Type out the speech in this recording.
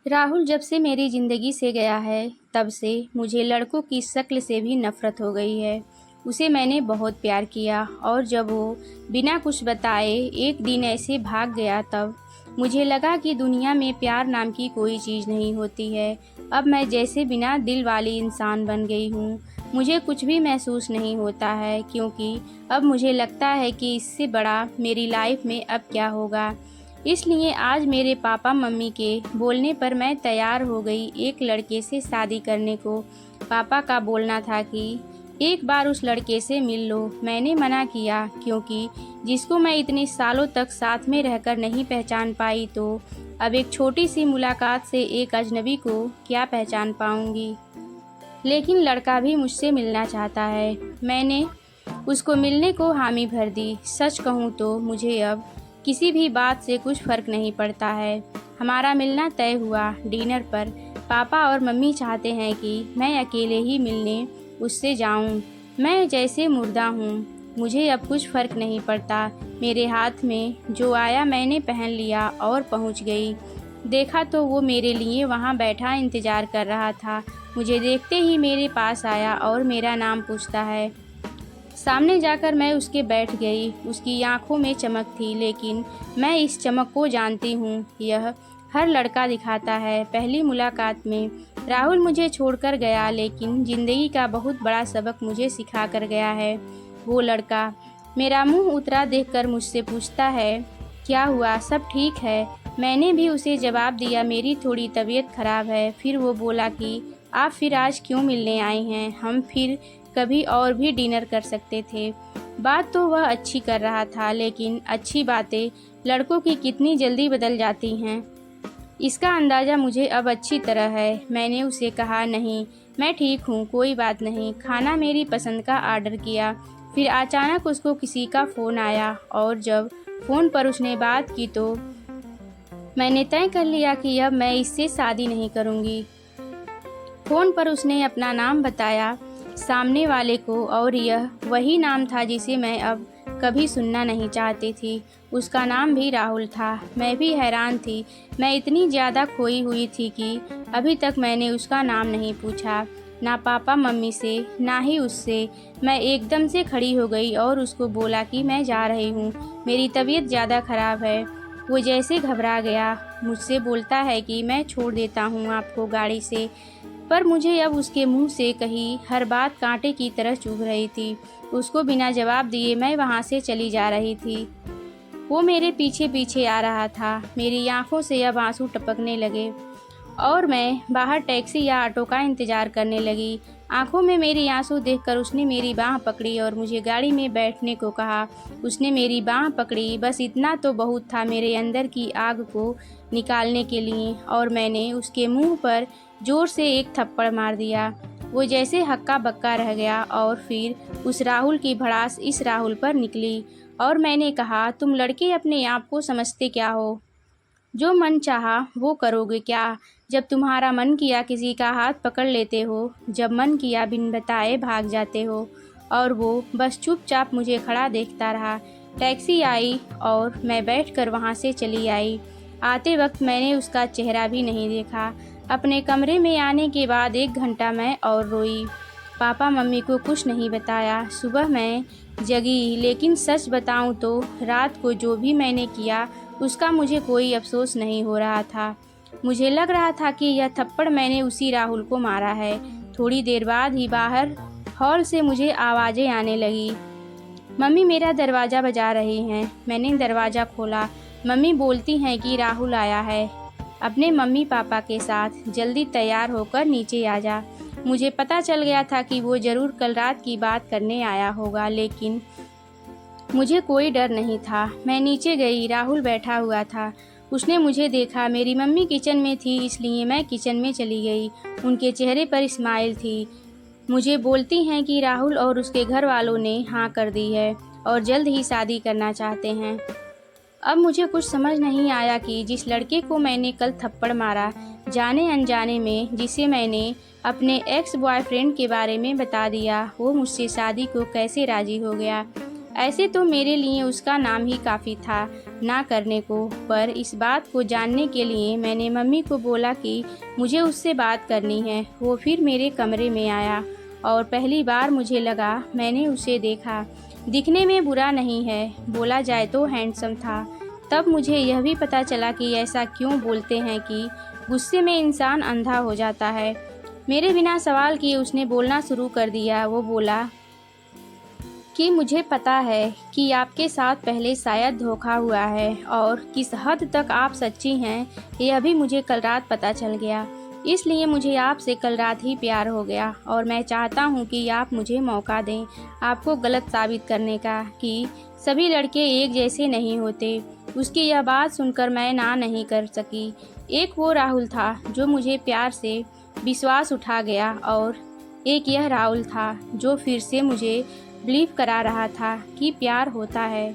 राहुल जब से मेरी ज़िंदगी से गया है, तब से मुझे लड़कों की शक्ल से भी नफ़रत हो गई है। उसे मैंने बहुत प्यार किया और जब वो बिना कुछ बताए एक दिन ऐसे भाग गया, तब मुझे लगा कि दुनिया में प्यार नाम की कोई चीज़ नहीं होती है। अब मैं जैसे बिना दिल वाली इंसान बन गई हूँ। मुझे कुछ भी महसूस नहीं होता है, क्योंकि अब मुझे लगता है कि इससे बड़ा मेरी लाइफ में अब क्या होगा। इसलिए आज मेरे पापा मम्मी के बोलने पर मैं तैयार हो गई एक लड़के से शादी करने को। पापा का बोलना था कि एक बार उस लड़के से मिल लो। मैंने मना किया, क्योंकि जिसको मैं इतने सालों तक साथ में रहकर नहीं पहचान पाई, तो अब एक छोटी सी मुलाकात से एक अजनबी को क्या पहचान पाऊंगी। लेकिन लड़का भी मुझसे मिलना चाहता है। मैंने उसको मिलने को हामी भर दी। सच कहूँ तो मुझे अब किसी भी बात से कुछ फ़र्क नहीं पड़ता है। हमारा मिलना तय हुआ डिनर पर। पापा और मम्मी चाहते हैं कि मैं अकेले ही मिलने उससे जाऊं। मैं जैसे मुर्दा हूँ, मुझे अब कुछ फ़र्क नहीं पड़ता। मेरे हाथ में जो आया मैंने पहन लिया और पहुँच गई। देखा तो वो मेरे लिए वहाँ बैठा इंतज़ार कर रहा था। मुझे देखते ही मेरे पास आया और मेरा नाम पूछता है। सामने जाकर मैं उसके बैठ गई। उसकी आंखों में चमक थी, लेकिन मैं इस चमक को जानती हूँ। यह हर लड़का दिखाता है पहली मुलाकात में। राहुल मुझे छोड़कर गया, लेकिन ज़िंदगी का बहुत बड़ा सबक मुझे सिखा कर गया है। वो लड़का मेरा मुंह उतरा देखकर मुझसे पूछता है, क्या हुआ, सब ठीक है? मैंने भी उसे जवाब दिया, मेरी थोड़ी तबीयत खराब है। फिर वो बोला कि आप फिर आज क्यों मिलने आई हैं? हम फिर कभी और भी डिनर कर सकते थे। बात तो वह अच्छी कर रहा था, लेकिन अच्छी बातें लड़कों की कितनी जल्दी बदल जाती हैं, इसका अंदाज़ा मुझे अब अच्छी तरह है। मैंने उसे कहा, नहीं मैं ठीक हूँ, कोई बात नहीं। खाना मेरी पसंद का आर्डर किया। फिर अचानक उसको किसी का फ़ोन आया, और जब फ़ोन पर उसने बात की तो मैंने तय कर लिया कि अब मैं इससे शादी नहीं करूँगी। फ़ोन पर उसने अपना नाम बताया सामने वाले को, और यह वही नाम था जिसे मैं अब कभी सुनना नहीं चाहती थी। उसका नाम भी राहुल था। मैं भी हैरान थी। मैं इतनी ज़्यादा खोई हुई थी कि अभी तक मैंने उसका नाम नहीं पूछा, ना पापा मम्मी से, ना ही उससे। मैं एकदम से खड़ी हो गई और उसको बोला कि मैं जा रही हूँ, मेरी तबीयत ज़्यादा ख़राब है। वो जैसे घबरा गया। मुझसे बोलता है कि मैं छोड़ देता हूँ आपको गाड़ी से। पर मुझे अब उसके मुंह से कही हर बात कांटे की तरह चुभ रही थी। उसको बिना जवाब दिए मैं वहाँ से चली जा रही थी। वो मेरे पीछे पीछे आ रहा था। मेरी आंखों से अब आंसू टपकने लगे और मैं बाहर टैक्सी या ऑटो का इंतज़ार करने लगी। आंखों में मेरी आंसू देखकर उसने मेरी बाँह पकड़ी और मुझे गाड़ी में बैठने को कहा। उसने मेरी बाँह पकड़ी, बस इतना तो बहुत था मेरे अंदर की आग को निकालने के लिए, और मैंने उसके मुंह पर ज़ोर से एक थप्पड़ मार दिया। वो जैसे हक्का बक्का रह गया, और फिर उस राहुल की भड़ास इस राहुल पर निकली और मैंने कहा, तुम लड़के अपने आप को समझते क्या हो? जो मन चाहा वो करोगे क्या? जब तुम्हारा मन किया किसी का हाथ पकड़ लेते हो, जब मन किया बिन बताए भाग जाते हो। और वो बस चुपचाप मुझे खड़ा देखता रहा। टैक्सी आई और मैं बैठकर वहाँ से चली आई। आते वक्त मैंने उसका चेहरा भी नहीं देखा। अपने कमरे में आने के बाद 1 घंटा मैं और रोई। पापा मम्मी को कुछ नहीं बताया। सुबह मैं जगी, लेकिन सच बताऊं तो रात को जो भी मैंने किया उसका मुझे कोई अफसोस नहीं हो रहा था। मुझे लग रहा था कि यह थप्पड़ मैंने उसी राहुल को मारा है। थोड़ी देर बाद ही बाहर हॉल से मुझे आवाज़ें आने लगी। मम्मी मेरा दरवाज़ा बजा रही हैं। मैंने दरवाज़ा खोला। मम्मी बोलती हैं कि राहुल आया है, अपने मम्मी पापा के साथ, जल्दी तैयार होकर नीचे आ जा। मुझे पता चल गया था कि वो ज़रूर कल रात की बात करने आया होगा, लेकिन मुझे कोई डर नहीं था। मैं नीचे गई। राहुल बैठा हुआ था। उसने मुझे देखा। मेरी मम्मी किचन में थी, इसलिए मैं किचन में चली गई। उनके चेहरे पर स्माइल थी। मुझे बोलती हैं कि राहुल और उसके घर वालों ने हाँ कर दी है और जल्द ही शादी करना चाहते हैं। अब मुझे कुछ समझ नहीं आया कि जिस लड़के को मैंने कल थप्पड़ मारा जाने अनजाने में, जिसे मैंने अपने एक्स बॉयफ्रेंड के बारे में बता दिया, वो मुझसे शादी को कैसे राज़ी हो गया। ऐसे तो मेरे लिए उसका नाम ही काफ़ी था ना करने को, पर इस बात को जानने के लिए मैंने मम्मी को बोला कि मुझे उससे बात करनी है। वो फिर मेरे कमरे में आया और पहली बार मुझे लगा मैंने उसे देखा। दिखने में बुरा नहीं है, बोला जाए तो हैंडसम था। तब मुझे यह भी पता चला कि ऐसा क्यों बोलते हैं कि गुस्से में इंसान अंधा हो जाता है। मेरे बिना सवाल किए उसने बोलना शुरू कर दिया। वो बोला कि मुझे पता है कि आपके साथ पहले शायद धोखा हुआ है और किस हद तक आप सच्ची हैं यह भी मुझे कल रात पता चल गया। इसलिए मुझे आपसे कल रात ही प्यार हो गया और मैं चाहता हूँ कि आप मुझे मौका दें आपको गलत साबित करने का कि सभी लड़के एक जैसे नहीं होते। उसकी यह बात सुनकर मैं ना नहीं कर सकी। एक वो राहुल था जो मुझे प्यार से विश्वास उठा गया और एक यह राहुल था जो फिर से मुझे बिलीव करा रहा था कि प्यार होता है।